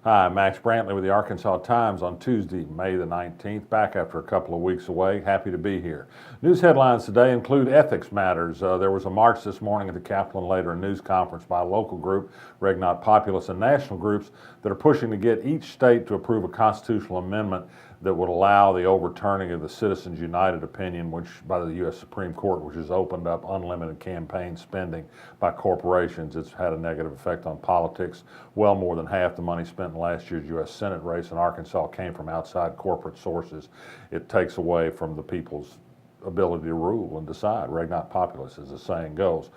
Hi, Max Brantley with the Arkansas Times on Tuesday, May the 19th, back after a couple of weeks away. Happy to be here. News headlines today include ethics matters. There was a march this morning at the Capitol and later a news conference by a local group, RIOT populist and national groups that are pushing to get each state to approve a constitutional amendment that would allow the overturning of the Citizens United opinion, which by the U.S. Supreme Court, which has opened up unlimited campaign spending by corporations. It's had a negative effect on politics. Well more than half the money spent in last year's U.S. Senate race in Arkansas came from outside corporate sources. It takes away from the people's ability to rule and decide. Reg not populist, as the saying goes.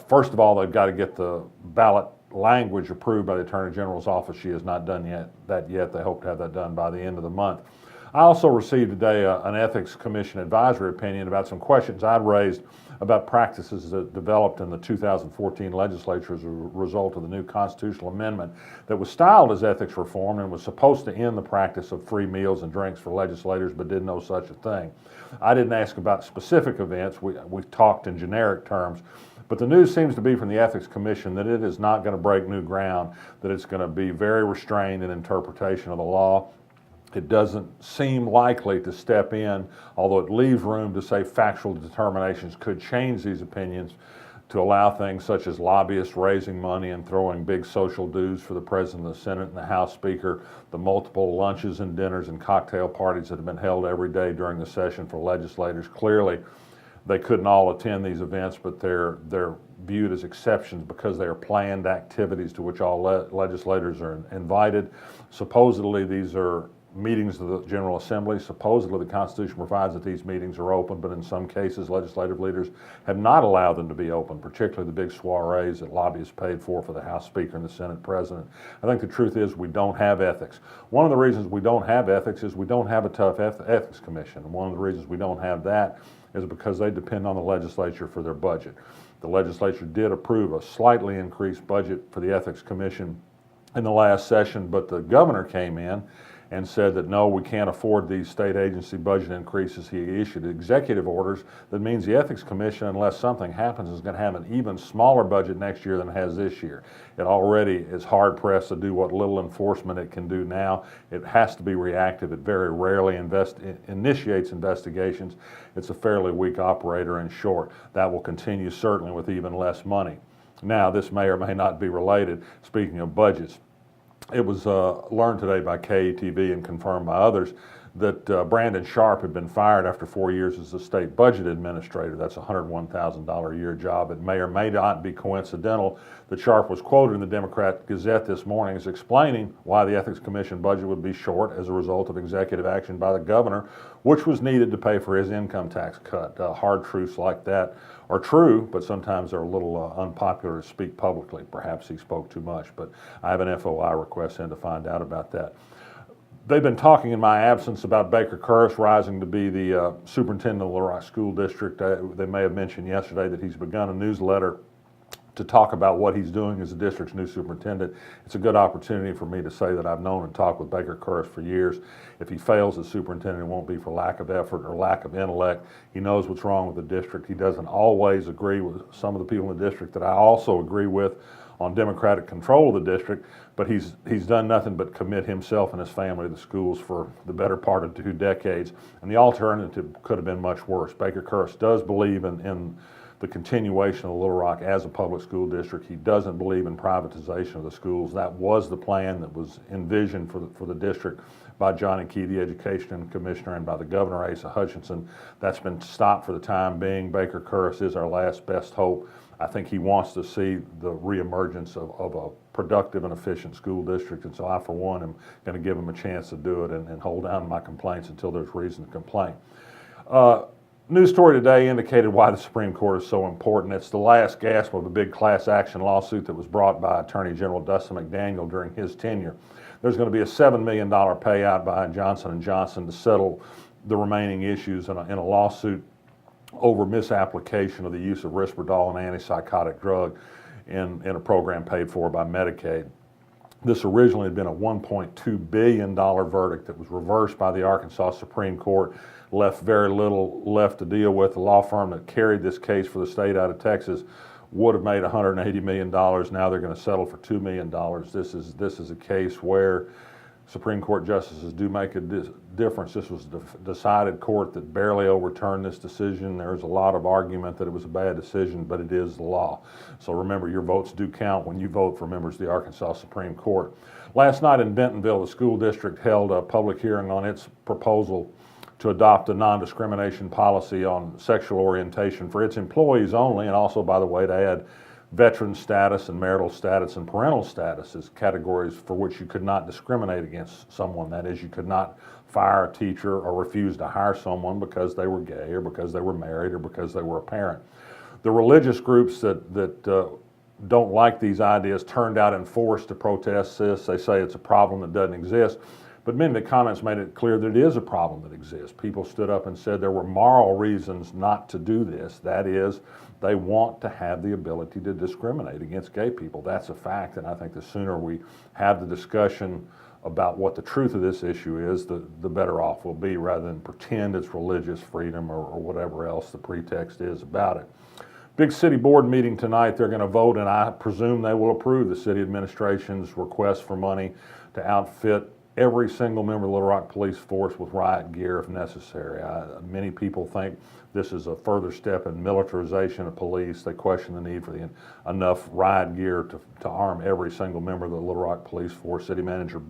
First of all, they've got to get the ballot language approved by the Attorney General's office. She has not done that yet. They hope to have that done by the end of the month. I also received today an Ethics Commission advisory opinion about some questions I'd raised about practices that developed in the 2014 legislature as a result of the new constitutional amendment that was styled as ethics reform and was supposed to end the practice of free meals and drinks for legislators, but did no such a thing. I didn't ask about specific events. We talked in generic terms. But the news seems to be from the Ethics Commission that it is not going to break new ground, that it's going to be very restrained in interpretation of the law. It doesn't seem likely to step in, although it leaves room to say factual determinations could change these opinions to allow things such as lobbyists raising money and throwing big social dues for the President of the Senate and the House Speaker, the multiple lunches and dinners and cocktail parties that have been held every day during the session for legislators. Clearly, they couldn't all attend these events, but they're viewed as exceptions because they are planned activities to which all legislators are invited. Supposedly, these are meetings of the General Assembly. Supposedly, the Constitution provides that these meetings are open, but in some cases, legislative leaders have not allowed them to be open, particularly the big soirees that lobbyists paid for the House Speaker and the Senate President. I think the truth is we don't have ethics. One of the reasons we don't have ethics is we don't have a tough ethics commission. And one of the reasons we don't have that is because they depend on the legislature for their budget. The legislature did approve a slightly increased budget for the Ethics Commission in the last session, but the governor came in and said that no, we can't afford these state agency budget increases. He issued executive orders that means the Ethics Commission, unless something happens, is going to have an even smaller budget next year than it has this year. It already is hard pressed to do what little enforcement it can do now. It has to be reactive. It very rarely initiates investigations. It's a fairly weak operator in short. That will continue certainly with even less money. Now, this may or may not be related. Speaking of budgets, it was learned today by KETV and confirmed by others that Brandon Sharp had been fired after 4 years as the state budget administrator. That's a $101,000 a year job. It may or may not be coincidental that Sharp was quoted in the Democrat Gazette this morning as explaining why the Ethics Commission budget would be short as a result of executive action by the governor, which was needed to pay for his income tax cut. Hard truths like that are true, but sometimes they're a little unpopular to speak publicly. Perhaps he spoke too much, but I have an FOI request in to find out about that. They've been talking in my absence about Baker Kurris rising to be the superintendent of the Little Rock School District. They may have mentioned yesterday that he's begun a newsletter to talk about what he's doing as the district's new superintendent. It's a good opportunity for me to say that I've known and talked with Baker Kurris for years. If he fails as superintendent, it won't be for lack of effort or lack of intellect. He knows what's wrong with the district. He doesn't always agree with some of the people in the district that I also agree with on Democratic control of the district, but he's done nothing but commit himself and his family to the schools for the better part of 2 decades, and the alternative could have been much worse. Baker Kurris does believe in the continuation of Little Rock as a public school district. He doesn't believe in privatization of the schools. That was the plan that was envisioned for the district by Johnny Key, the education commissioner, and by the governor, Asa Hutchinson. That's been stopped for the time being. Baker Kurris is our last best hope. I think he wants to see the reemergence of a productive and efficient school district, and so I, for one, am going to give him a chance to do it and hold down my complaints until there's reason to complain. News story today indicated why the Supreme Court is so important. It's the last gasp of a big class action lawsuit that was brought by Attorney General Dustin McDaniel during his tenure. There's going to be a $7 million payout by Johnson & Johnson to settle the remaining issues in a lawsuit over misapplication of the use of Risperdal, an antipsychotic drug, in a program paid for by Medicaid. This originally had been a $1.2 billion verdict that was reversed by the Arkansas Supreme Court, left very little left to deal with. The law firm that carried this case for the state out of Texas would have made $180 million. Now they're going to settle for $2 million. This is a case where Supreme Court justices do make a difference. This was a decided court that barely overturned this decision. There's a lot of argument that it was a bad decision, but it is the law. So remember, your votes do count when you vote for members of the Arkansas Supreme Court. Last night in Bentonville, the school district held a public hearing on its proposal to adopt a non-discrimination policy on sexual orientation for its employees only, and also, by the way, to add veteran status and marital status and parental status as categories for which you could not discriminate against someone. That is, you could not fire a teacher or refuse to hire someone because they were gay or because they were married or because they were a parent. The religious groups that don't like these ideas turned out in force to protest this. They say it's a problem that doesn't exist. But many of the comments made it clear that it is a problem that exists. People stood up and said there were moral reasons not to do this. That is, they want to have the ability to discriminate against gay people. That's a fact, and I think the sooner we have the discussion about what the truth of this issue is, the better off we'll be, rather than pretend it's religious freedom or whatever else the pretext is about it. Big city board meeting tonight. They're going to vote, and I presume they will approve the city administration's request for money to outfit every single member of the Little Rock Police Force with riot gear if necessary. Many people think this is a further step in militarization of police. They question the need for enough riot gear to arm every single member of the Little Rock Police Force. City Manager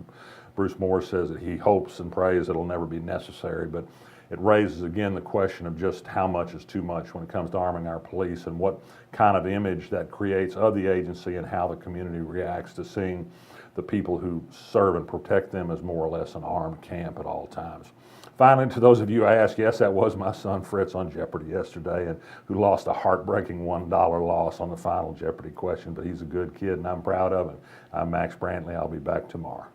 Bruce Moore says that he hopes and prays it'll never be necessary, but it raises again the question of just how much is too much when it comes to arming our police and what kind of image that creates of the agency and how the community reacts to seeing the people who serve and protect them as more or less an armed camp at all times. Finally, to those of you I asked, yes, that was my son Fritz on Jeopardy yesterday, and who lost a heartbreaking $1 loss on the final Jeopardy question, but he's a good kid and I'm proud of him. I'm Max Brantley. I'll be back tomorrow.